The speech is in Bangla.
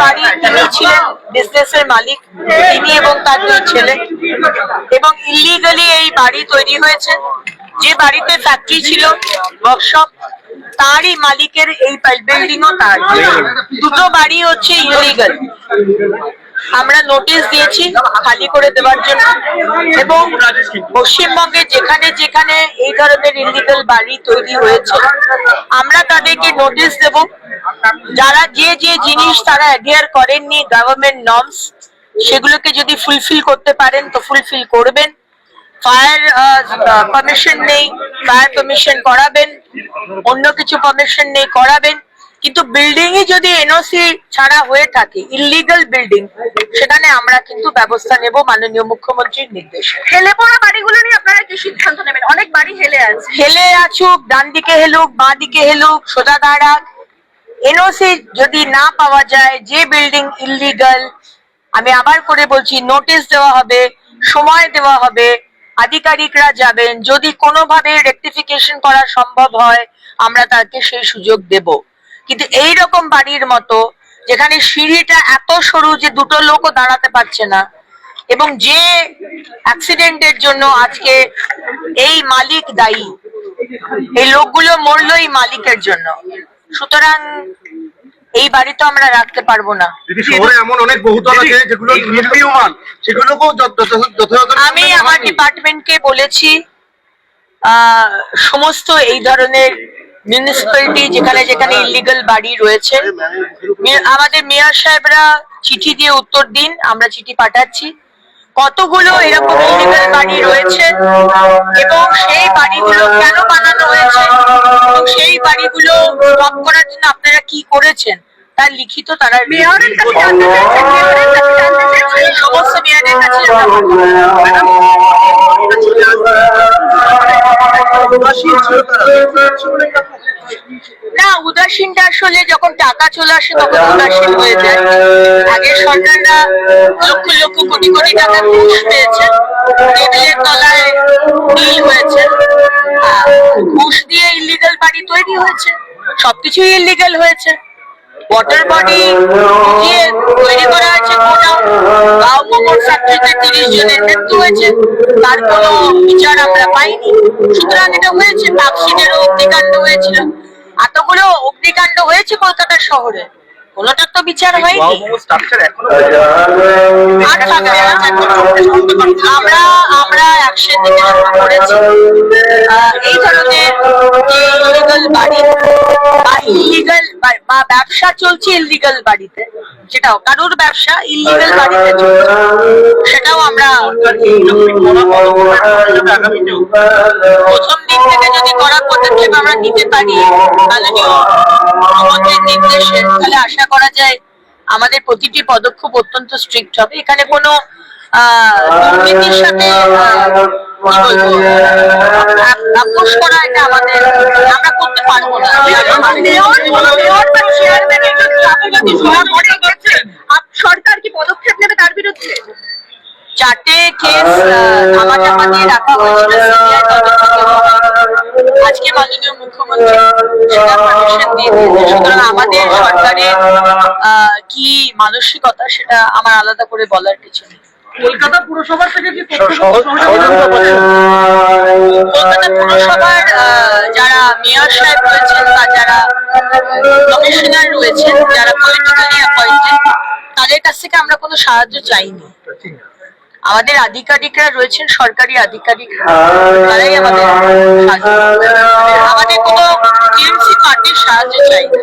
বাড়ি তিনি ছিলেন বিজনেসের মালিক, তিনি এবং তার দুই ছেলে, এবং ইলিগালি এই বাড়ি তৈরি হয়েছে। যে বাড়িতে ফ্যাক্টরি ছিল, ওয়ার্কশপ, তারই মালিকের এই বিল্ডিংও তার। দুটো বাড়ি হচ্ছে ইলিগাল। আমরা নোটিশ দিয়েছি খালি করে দেওয়ার জন্য, এবং পশ্চিমবঙ্গে যেখানে যেখানে এই ধরনের ইলিগাল বাড়ি তৈরি হয়েছে আমরা তাদেরকে নোটিশ দেব। যারা যে যে জিনিস তারা অ্যাডহেয়ার করেননি গভর্নমেন্ট নর্মস, সেগুলোকে যদি ফুলফিল করতে পারেন তো ফুলফিল করবেন। ফায়ার পারমিশন নেই, ফায়ার পারমিশন করাবেন, অন্য কিছু পারমিশন নেই করাবেন। কিন্তু বিল্ডিং ই যদি এনওসি ছাড়া হয়ে থাকে, ইলিগাল বিল্ডিং, সেখানে আমরা কিন্তু ব্যবস্থা নেব মাননীয় মুখ্যমন্ত্রীর নির্দেশে। হেলে পড়া বাড়িগুলো নিয়ে আপনারা কি সিদ্ধান্ত নেবেন? অনেক বাড়ি হেলে আছে। হেলে আছুক, ডান দিকে হেলুক, বাঁ দিকে হেলুক, সোজা দাঁড়াক, এনওসি যদি না পাওয়া যায়, যে বিল্ডিং ইলিগাল, আমি আবার করে বলছি, নোটিশ দেওয়া হবে, সময় দেওয়া হবে, আধিকারিকরা যাবেন। যদি কোনোভাবে রেকটিফিকেশন করা সম্ভব হয় আমরা তাকে সেই সুযোগ দেব। কিন্তু এই রকম বাড়ির মতো যেখানে সিঁড়িটা এত সরু যে দুটো লোকও দাঁড়াতে পারছে না, এবং যে অ্যাক্সিডেন্টের জন্য আজকে এই মালিক দায়ী, এই লোকগুলো মরলো এই মালিকের জন্য, সুতরাং এই বাড়ি তো আমরা রাখতে পারবো না। শহরে এমন অনেক বহুতল আছে যেগুলো নির্মীয়মান, সেগুলোকেও আমি আমার ডিপার্টমেন্টকে বলেছি সমস্ত এই ধরনের মিউনিসিপ্যালিটি যেখানে যেখানে ইলিগাল বাড়ি রয়েছে, আমাদের মেয়র সাহেবরা চিঠি দিয়ে উত্তর দিন, আমরা চিঠি পাঠাচ্ছি। কতগুলো এরকম ইলিগাল বাড়ি রয়েছে এবং সেই বাড়িগুলো কেন বানানো হয়েছে এবং সেই বাড়িগুলো স্টপ করার জন্য আপনারা কি করেছেন তার লিখিত তারা মেয়রের কাছে জানতে চাইছেন, সমস্ত মেয়রের কাছে না, উদাসীনটা আসলে যখন টাকা চলে আসে তখন উদাসীন হয়ে যায়। আগের সরকাররা লক্ষ লক্ষ কোটি কোটি টাকা ঘুষ পেয়েছে, টেবিলের তলায় ডিল হয়েছে, ঘুষ দিয়ে ইলিগাল বাড়ি তৈরি হয়েছে, সবকিছুই ইলিগাল হয়েছে। ওয়াটার বডি দিয়ে তৈরি করা হয়েছে গোডাউন, গাঁও মোটর ফ্যাক্টরিতে 30 জনের মৃত্যু হয়েছে, তার কোনো বিচার আমরা পাইনি। সুতরাং এটা হয়েছে। পাকশিনেরও অগ্নিকাণ্ড হয়েছিল, এতগুলো অগ্নিকাণ্ড হয়েছে কলকাতা শহরে, কোনোটার তো বিচার হয়নি। আমরা অ্যাকশন নিতে শুরু করেছি। এই ধরনের যে ইলিগাল বাড়ি বা ইলিগাল বা ব্যবসা চলছে ইলিগাল বাড়িতে, সেটাও কারোর ব্যবসা ইলিগাল বাড়িতে চলছে, সেটাও আমরা প্রথম দিন থেকে যদি করার পদক্ষেপ আমরা নিতে পারি মাননীয় মুখ্যমন্ত্রীর নির্দেশে, তাহলে আশা করা যায় আমাদের প্রতিটি পদক্ষেপ অত্যন্ত স্ট্রিক্ট হবে। এখানে কোনো দুর্নীতির সাথে আপোষ করা এটা আমাদের, আমরা করতে পারবো না। সরকার কি পদক্ষেপ নেবে তার বিরুদ্ধে? 4টে কেস ধামাচাপা দিয়ে রাখা হয়েছিল সিবিআই তদন্ত, আজকে মাননীয় মুখ্যমন্ত্রী সেটা পারমিশন দিয়ে দিয়েছে। সুতরাং আমাদের সরকারের কি মানসিকতা সেটা আমার আলাদা করে বলার কিছু নেই। কলকাতা পুরসভার থেকে কি কলকাতা পুরসভার যারা মেয়র সাহেব রয়েছেন বা যারা কমিশনার রয়েছেন, যারা পলিটিক্যালি অ্যাপয়েন্টেড, তাদের কাছ থেকে আমরা কোনো সাহায্য চাইনি। আমাদের আধিকারিকরা রয়েছেন, সরকারি আধিকারিক, তারাই আমাদের সাহায্য, আমাদের কোনো টিএমসি পার্টির সাহায্য চাই না।